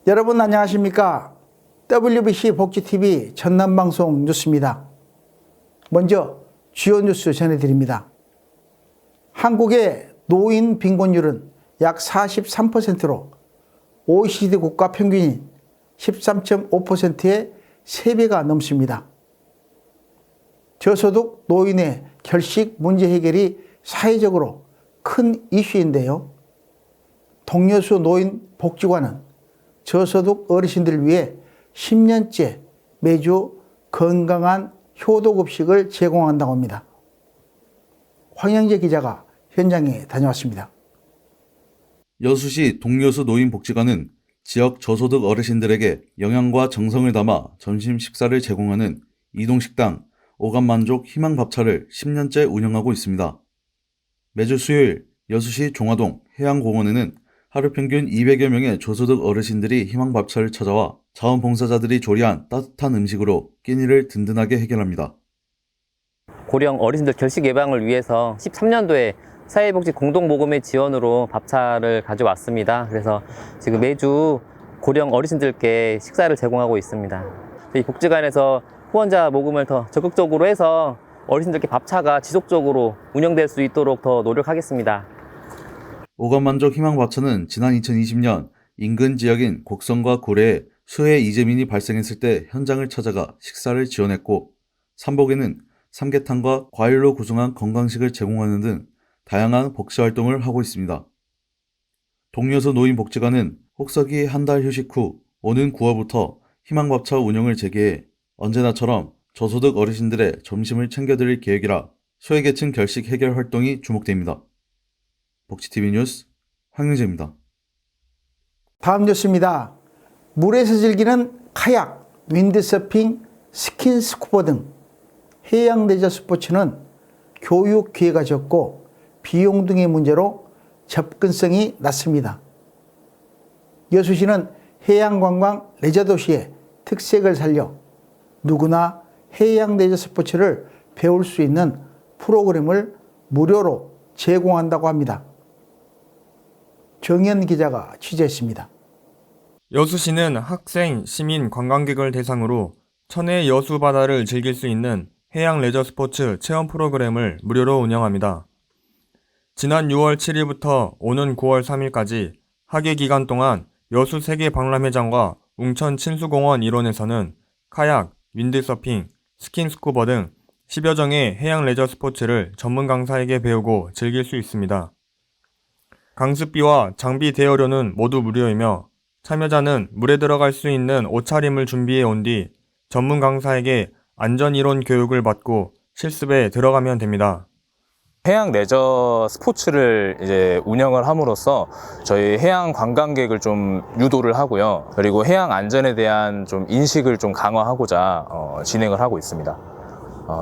여러분 안녕하십니까? WBC 복지TV 전남방송 뉴스입니다. 먼저 주요 뉴스 전해드립니다. 한국의 노인 빈곤율은 약 43%로 OECD 국가 평균인 13.5%의 3배가 넘습니다. 저소득 노인의 결식 문제 해결이 사회적으로 큰 이슈인데요. 동여수 노인 복지관은 저소득 어르신들을 위해 10년째 매주 건강한 효도급식을 제공한다고 합니다. 황영재 기자가 현장에 다녀왔습니다. 여수시 동여수 노인복지관은 지역 저소득 어르신들에게 영양과 정성을 담아 점심 식사를 제공하는 이동식당 오감만족 희망밥차를 10년째 운영하고 있습니다. 매주 수요일 여수시 종화동 해양공원에는 하루 평균 200여 명의 저소득 어르신들이 희망밥차를 찾아와 자원봉사자들이 조리한 따뜻한 음식으로 끼니를 든든하게 해결합니다. 고령 어르신들 결식 예방을 위해서 13년도에 사회복지 공동모금의 지원으로 밥차를 가져왔습니다. 그래서 지금 매주 고령 어르신들께 식사를 제공하고 있습니다. 이 복지관에서 후원자 모금을 더 적극적으로 해서 어르신들께 밥차가 지속적으로 운영될 수 있도록 더 노력하겠습니다. 오감만족 희망밥차는 지난 2020년 인근 지역인 곡성과 고래에 수해 이재민이 발생했을 때 현장을 찾아가 식사를 지원했고, 삼복에는 삼계탕과 과일로 구성한 건강식을 제공하는 등 다양한 복지활동을 하고 있습니다. 동여수 노인복지관은 혹서기 한 달 휴식 후 오는 9월부터 희망밥차 운영을 재개해 언제나처럼 저소득 어르신들의 점심을 챙겨드릴 계획이라 소외계층 결식 해결 활동이 주목됩니다. 복지TV 뉴스 황영재입니다. 다음 뉴스입니다. 물에서 즐기는 카약, 윈드서핑, 스킨스쿠버 등 해양 레저 스포츠는 교육 기회가 적고 비용 등의 문제로 접근성이 낮습니다. 여수시는 해양관광 레저 도시의 특색을 살려 누구나 해양 레저 스포츠를 배울 수 있는 프로그램을 무료로 제공한다고 합니다. 정현 기자가 취재했습니다. 여수시는 학생, 시민, 관광객을 대상으로 천혜 여수 바다를 즐길 수 있는 해양 레저 스포츠 체험 프로그램을 무료로 운영합니다. 지난 6월 7일부터 오는 9월 3일까지 학예 기간 동안 여수 세계박람회장과 웅천 친수공원 일원에서는 카약, 윈드서핑, 스킨스쿠버 등 10여 종의 해양 레저 스포츠를 전문 강사에게 배우고 즐길 수 있습니다. 강습비와 장비 대여료는 모두 무료이며 참여자는 물에 들어갈 수 있는 옷차림을 준비해 온 뒤 전문 강사에게 안전이론 교육을 받고 실습에 들어가면 됩니다. 해양 레저 스포츠를 이제 운영을 함으로써 저희 해양 관광객을 좀 유도를 하고요. 그리고 해양 안전에 대한 좀 인식을 좀 강화하고자 진행을 하고 있습니다.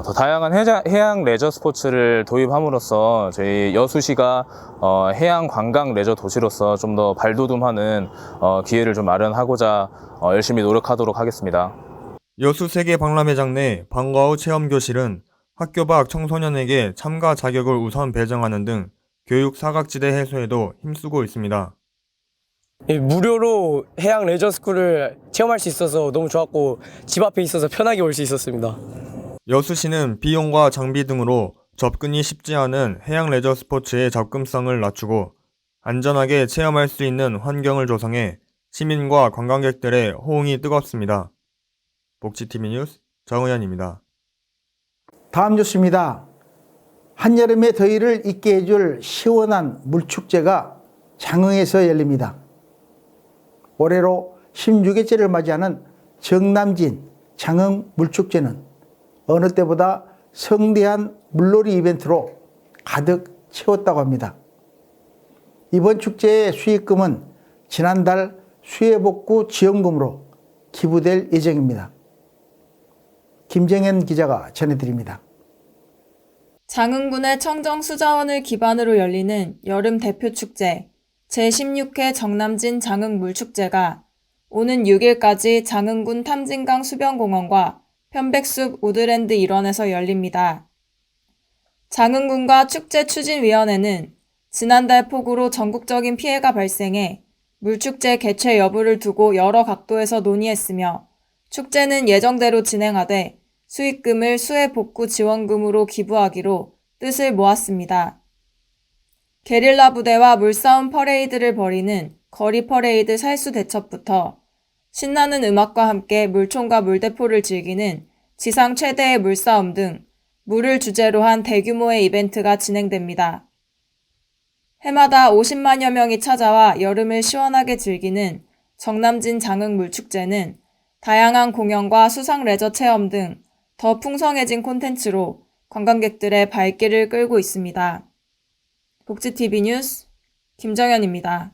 더 다양한 해양 레저 스포츠를 도입함으로써 저희 여수시가 해양 관광 레저 도시로서 좀 더 발돋움하는 기회를 좀 마련하고자 열심히 노력하도록 하겠습니다. 여수 세계박람회장 내 방과 후 체험교실은 학교 밖 청소년에게 참가 자격을 우선 배정하는 등 교육 사각지대 해소에도 힘쓰고 있습니다. 무료로 해양 레저 스쿨을 체험할 수 있어서 너무 좋았고 집 앞에 있어서 편하게 올 수 있었습니다. 여수시는 비용과 장비 등으로 접근이 쉽지 않은 해양 레저 스포츠의 접근성을 낮추고 안전하게 체험할 수 있는 환경을 조성해 시민과 관광객들의 호응이 뜨겁습니다. 복지TV 뉴스 정의연입니다. 다음 뉴스입니다. 한여름의 더위를 잊게 해줄 시원한 물축제가 장흥에서 열립니다. 올해로 16회째를 맞이하는 정남진 장흥 물축제는 어느 때보다 성대한 물놀이 이벤트로 가득 채웠다고 합니다. 이번 축제의 수익금은 지난달 수해복구 지원금으로 기부될 예정입니다. 김정현 기자가 전해드립니다. 장흥군의 청정수자원을 기반으로 열리는 여름 대표 축제 제16회 정남진 장흥물축제가 오는 6일까지 장흥군 탐진강 수변공원과 편백숲 우드랜드 일원에서 열립니다. 장흥군과 축제추진위원회는 지난달 폭우로 전국적인 피해가 발생해 물축제 개최 여부를 두고 여러 각도에서 논의했으며 축제는 예정대로 진행하되 수익금을 수해 복구 지원금으로 기부하기로 뜻을 모았습니다. 게릴라 부대와 물싸움 퍼레이드를 벌이는 거리 퍼레이드 살수 대첩부터 신나는 음악과 함께 물총과 물대포를 즐기는 지상 최대의 물싸움 등 물을 주제로 한 대규모의 이벤트가 진행됩니다. 해마다 50만여 명이 찾아와 여름을 시원하게 즐기는 정남진 장흥물축제는 다양한 공연과 수상 레저 체험 등 더 풍성해진 콘텐츠로 관광객들의 발길을 끌고 있습니다. 복지TV 뉴스 김정현입니다.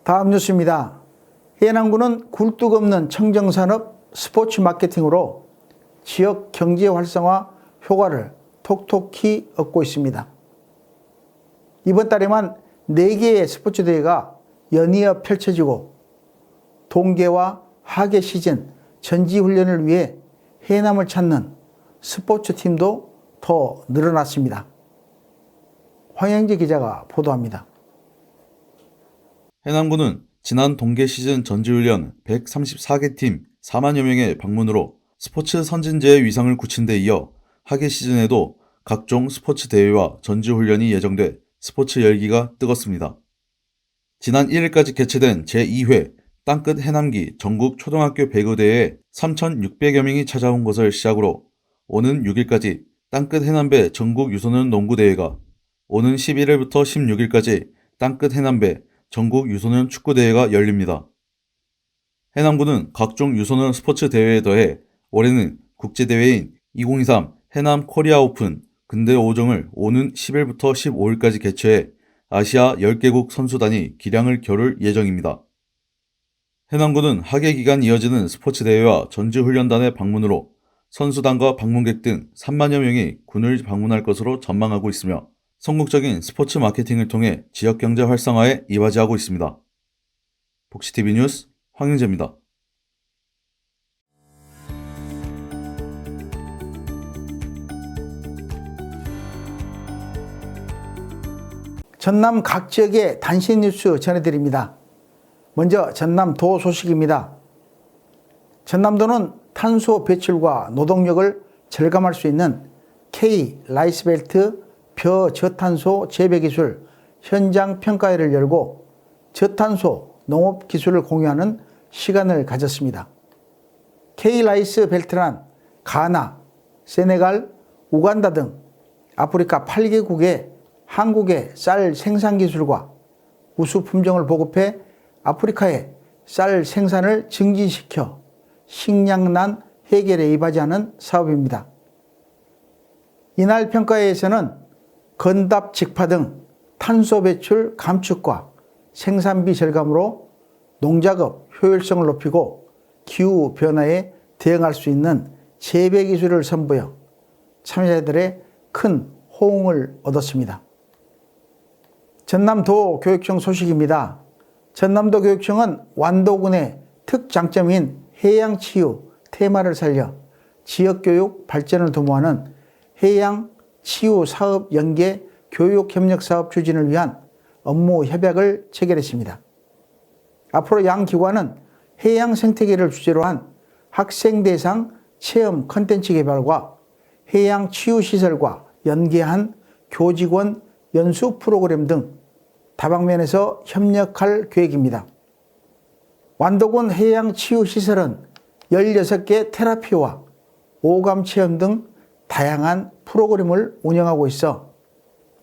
다음 뉴스입니다. 해남군은 굴뚝 없는 청정산업 스포츠 마케팅으로 지역 경제 활성화 효과를 톡톡히 얻고 있습니다. 이번 달에만 4개의 스포츠 대회가 연이어 펼쳐지고 동계와 하계 시즌 전지훈련을 위해 해남을 찾는 스포츠 팀도 더 늘어났습니다. 황영재 기자가 보도합니다. 해남군은 지난 동계 시즌 전지훈련 134개 팀 4만여 명의 방문으로 스포츠 선진제의 위상을 굳힌 데 이어 하계 시즌에도 각종 스포츠 대회와 전지훈련이 예정돼 스포츠 열기가 뜨겁습니다. 지난 1일까지 개최된 제2회 땅끝 해남기 전국 초등학교 배구대회에 3,600여 명이 찾아온 것을 시작으로 오는 6일까지 땅끝 해남배 전국 유소년 농구대회가, 오는 11일부터 16일까지 땅끝 해남배 전국 유소년 축구대회가 열립니다. 해남군은 각종 유소년 스포츠 대회에 더해 올해는 국제대회인 2023 해남 코리아 오픈 근대 5종을 오는 10일부터 15일까지 개최해 아시아 10개국 선수단이 기량을 겨룰 예정입니다. 해남군은 하계 기간 이어지는 스포츠 대회와 전지훈련단의 방문으로 선수단과 방문객 등 3만여 명이 군을 방문할 것으로 전망하고 있으며 성공적인 스포츠 마케팅을 통해 지역경제 활성화에 이바지하고 있습니다. 복지TV 뉴스 황영재입니다. 전남 각 지역의 단신 뉴스 전해드립니다. 먼저 전남도 소식입니다. 전남도는 탄소 배출과 노동력을 절감할 수 있는 K-라이스벨트 벼저탄소 재배기술 현장 평가회를 열고 저탄소 농업기술을 공유하는 시간을 가졌습니다. K-라이스벨트란 가나, 세네갈, 우간다 등 아프리카 8개국의 한국의 쌀 생산기술과 우수 품종을 보급해 아프리카의 쌀 생산을 증진시켜 식량난 해결에 이바지하는 사업입니다. 이날 평가회에서는 건답 직파 등 탄소 배출 감축과 생산비 절감으로 농작업 효율성을 높이고 기후 변화에 대응할 수 있는 재배 기술을 선보여 참여자들의 큰 호응을 얻었습니다. 전남도 교육청 소식입니다. 전남도 교육청은 완도군의 특장점인 해양치유 테마를 살려 지역교육 발전을 도모하는 해양치유 사업 연계 교육협력사업 추진을 위한 업무 협약을 체결했습니다. 앞으로 양 기관은 해양 생태계를 주제로 한 학생 대상 체험 콘텐츠 개발과 해양치유시설과 연계한 교직원 연수 프로그램 등 다방면에서 협력할 계획입니다. 완도군 해양치유시설은 16개 테라피와 오감체험 등 다양한 프로그램을 운영하고 있어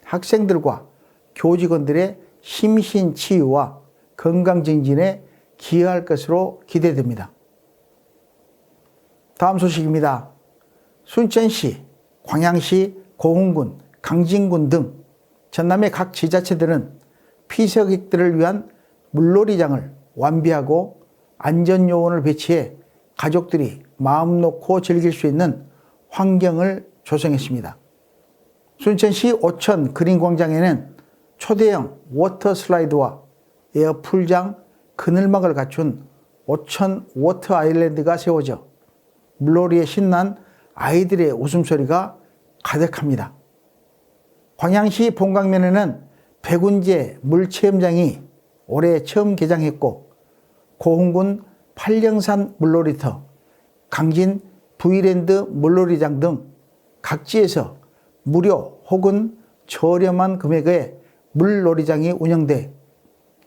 학생들과 교직원들의 심신치유와 건강증진에 기여할 것으로 기대됩니다. 다음 소식입니다. 순천시, 광양시, 고흥군, 강진군 등 전남의 각 지자체들은 피서객들을 위한 물놀이장을 완비하고 안전요원을 배치해 가족들이 마음 놓고 즐길 수 있는 환경을 조성했습니다. 순천시 오천 그린광장에는 초대형 워터슬라이드와 에어풀장, 그늘막을 갖춘 오천 워터 아일랜드가 세워져 물놀이에 신난 아이들의 웃음소리가 가득합니다. 광양시 본강면에는 백운제 물체험장이 올해 처음 개장했고 고흥군 팔령산 물놀이터, 강진 V랜드 물놀이장 등 각지에서 무료 혹은 저렴한 금액의 물놀이장이 운영돼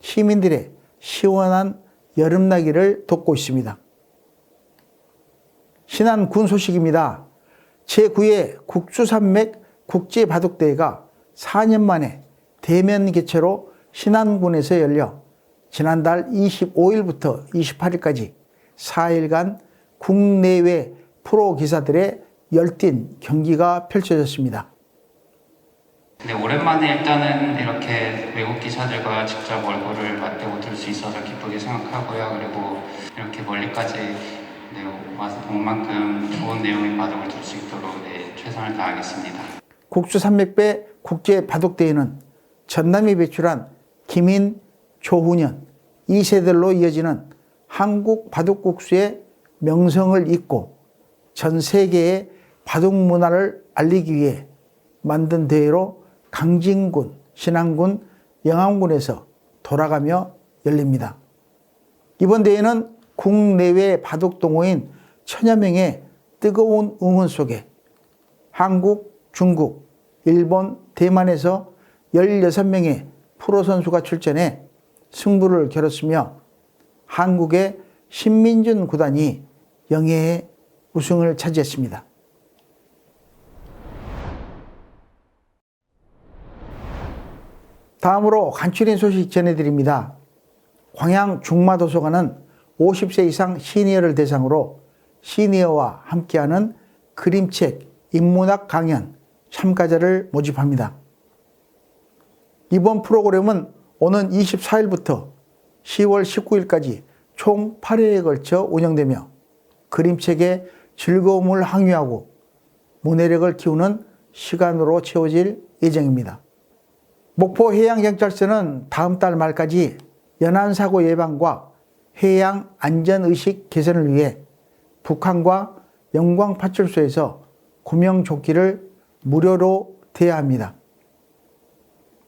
시민들의 시원한 여름나기를 돕고 있습니다. 신안군 소식입니다. 제9회 국수산맥 국제바둑대회가 4년 만에 대면 개최로 신안군에서 열려 지난달 25일부터 28일까지 4일간 국내외 프로 기사들의 열띤 경기가 펼쳐졌습니다. 네, 오랜만에 일단은 이렇게 외국 기사들과 직접 얼굴을 맞대고 들 수 있어서 기쁘게 생각하고요. 그리고 이렇게 멀리까지 와서 본 만큼 좋은 내용의 바둑을 들 수 있도록 최선을 다하겠습니다. 국수산맥배 국제바둑대회는 전남이 배출한 김인, 조훈현 2세들로 이어지는 한국 바둑국수의 명성을 잇고 전 세계의 바둑 문화를 알리기 위해 만든 대회로 강진군, 신안군, 영암군에서 돌아가며 열립니다. 이번 대회는 국내외 바둑 동호인 1000여 명의 뜨거운 응원 속에 한국, 중국, 일본, 대만에서 16명의 프로 선수가 출전해 승부를 겨뤘으며 한국의 신민준 구단이 영예의 우승을 차지했습니다. 다음으로 간추린 소식 전해드립니다. 광양 중마도서관은 50세 이상 시니어를 대상으로 시니어와 함께하는 그림책 인문학 강연 참가자를 모집합니다. 이번 프로그램은 오는 24일부터 10월 19일까지 총 8회에 걸쳐 운영되며 그림책의 즐거움을 항유하고 문해력을 키우는 시간으로 채워질 예정입니다. 목포해양경찰서는 다음 달 말까지 연안사고 예방과 해양 안전의식 개선을 위해 북한과 영광파출소에서 구명조끼를 무료로 대여합니다.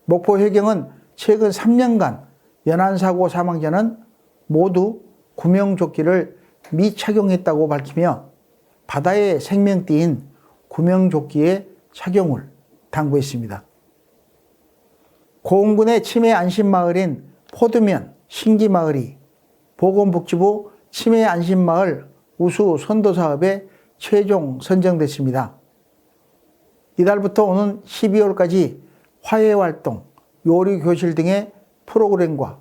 목포해경은 최근 3년간 연안사고 사망자는 모두 구명조끼를 미착용했다고 밝히며 바다의 생명띠인 구명조끼의 착용을 당부했습니다. 고흥군의 치매 안심마을인 포두면 신기마을이 보건복지부 치매 안심마을 우수 선도사업에 최종 선정됐습니다. 이달부터 오는 12월까지 화해활동, 요리교실 등의 프로그램과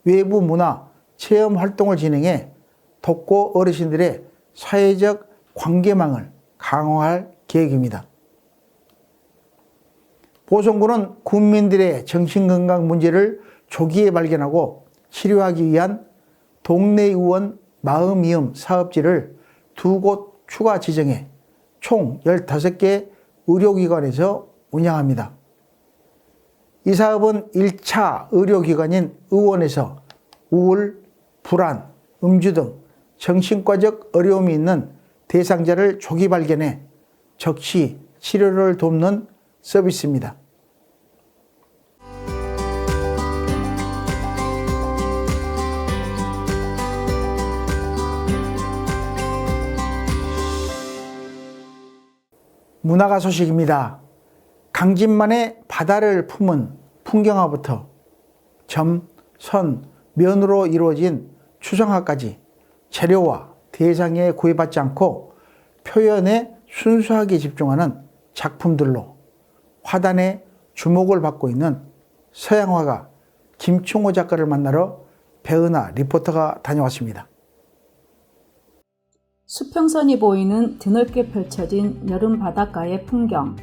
외부 문화 체험 활동을 진행해 독거 어르신들의 사회적 관계망을 강화할 계획입니다. 보성군은 군민들의 정신건강 문제를 조기에 발견하고 치료하기 위한 동네 의원 마음이음 사업지를 2곳 추가 지정해 총 15개 의료기관에서 운영합니다. 이 사업은 1차 의료기관인 의원에서 우울, 불안, 음주 등 정신과적 어려움이 있는 대상자를 조기 발견해 적시 치료를 돕는 서비스입니다. 문화가 소식입니다. 강진만의 바다를 품은 풍경화부터 점, 선, 면으로 이루어진 추상화까지 재료와 대상에 구애받지 않고 표현에 순수하게 집중하는 작품들로 화단의 주목을 받고 있는 서양화가 김충호 작가를 만나러 배은하 리포터가 다녀왔습니다. 수평선이 보이는 드넓게 펼쳐진 여름 바닷가의 풍경.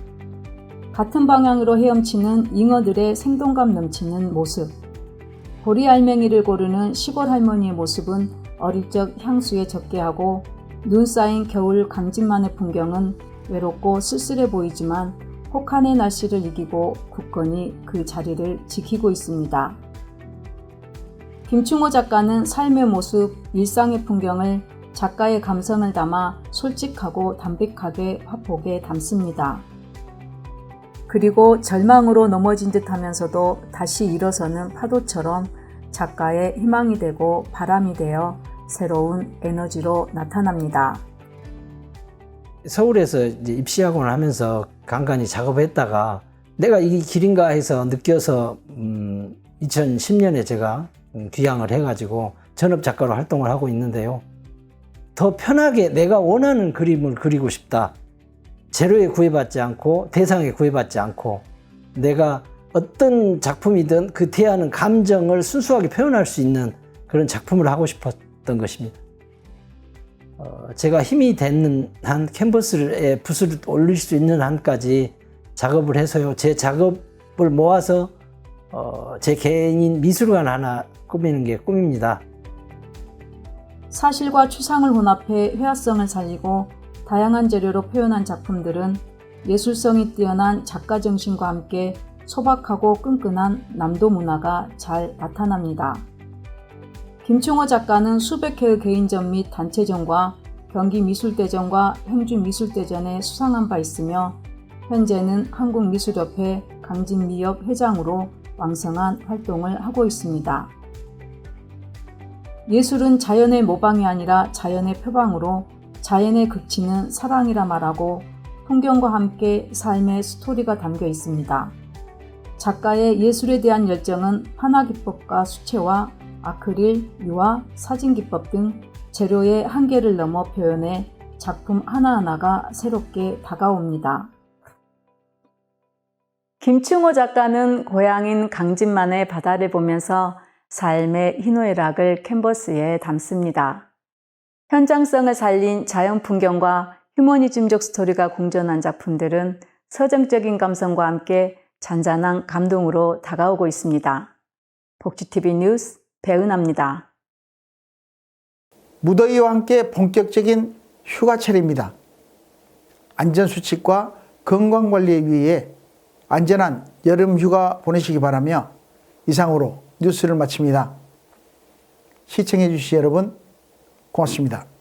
같은 방향으로 헤엄치는 잉어들의 생동감 넘치는 모습. 보리알맹이를 고르는 시골 할머니의 모습은 어릴 적 향수에 젖게 하고 눈 쌓인 겨울 강진만의 풍경은 외롭고 쓸쓸해 보이지만 혹한의 날씨를 이기고 굳건히 그 자리를 지키고 있습니다. 김충호 작가는 삶의 모습, 일상의 풍경을 작가의 감성을 담아 솔직하고 담백하게 화폭에 담습니다. 그리고 절망으로 넘어진 듯 하면서도 다시 일어서는 파도처럼 작가의 희망이 되고 바람이 되어 새로운 에너지로 나타납니다. 서울에서 이제 입시학원을 하면서 간간히 작업했다가 내가 이 길인가 해서 느껴서 2010년에 제가 귀향을 해가지고 전업작가로 활동을 하고 있는데요. 더 편하게 내가 원하는 그림을 그리고 싶다. 재료에 구애받지 않고 대상에 구애받지 않고 내가 어떤 작품이든 그 대하는 감정을 순수하게 표현할 수 있는 그런 작품을 하고 싶었던 것입니다. 제가 힘이 되는 한 캔버스에 붓을 올릴 수 있는 한까지 작업을 해서요. 제 작업을 모아서 제 개인 미술관 하나 꾸미는 게 꿈입니다. 사실과 추상을 혼합해 회화성을 살리고 다양한 재료로 표현한 작품들은 예술성이 뛰어난 작가 정신과 함께 소박하고 끈끈한 남도 문화가 잘 나타납니다. 김충호 작가는 수백 회의 개인전 및 단체전과 경기미술대전과 행주미술대전에 수상한 바 있으며 현재는 한국미술협회 강진미협 회장으로 왕성한 활동을 하고 있습니다. 예술은 자연의 모방이 아니라 자연의 표방으로 자연에 그치는 사랑이라 말하고 풍경과 함께 삶의 스토리가 담겨 있습니다. 작가의 예술에 대한 열정은 판화기법과 수채화, 아크릴, 유화, 사진기법 등 재료의 한계를 넘어 표현해 작품 하나하나가 새롭게 다가옵니다. 김충호 작가는 고향인 강진만의 바다를 보면서 삶의 희노애락을 캔버스에 담습니다. 현장성을 살린 자연 풍경과 휴머니즘적 스토리가 공존한 작품들은 서정적인 감성과 함께 잔잔한 감동으로 다가오고 있습니다. 복지TV 뉴스 배은하입니다. 무더위와 함께 본격적인 휴가철입니다. 안전수칙과 건강관리에 위해 안전한 여름 휴가 보내시기 바라며 이상으로 뉴스를 마칩니다. 시청해 주신 여러분 고맙습니다.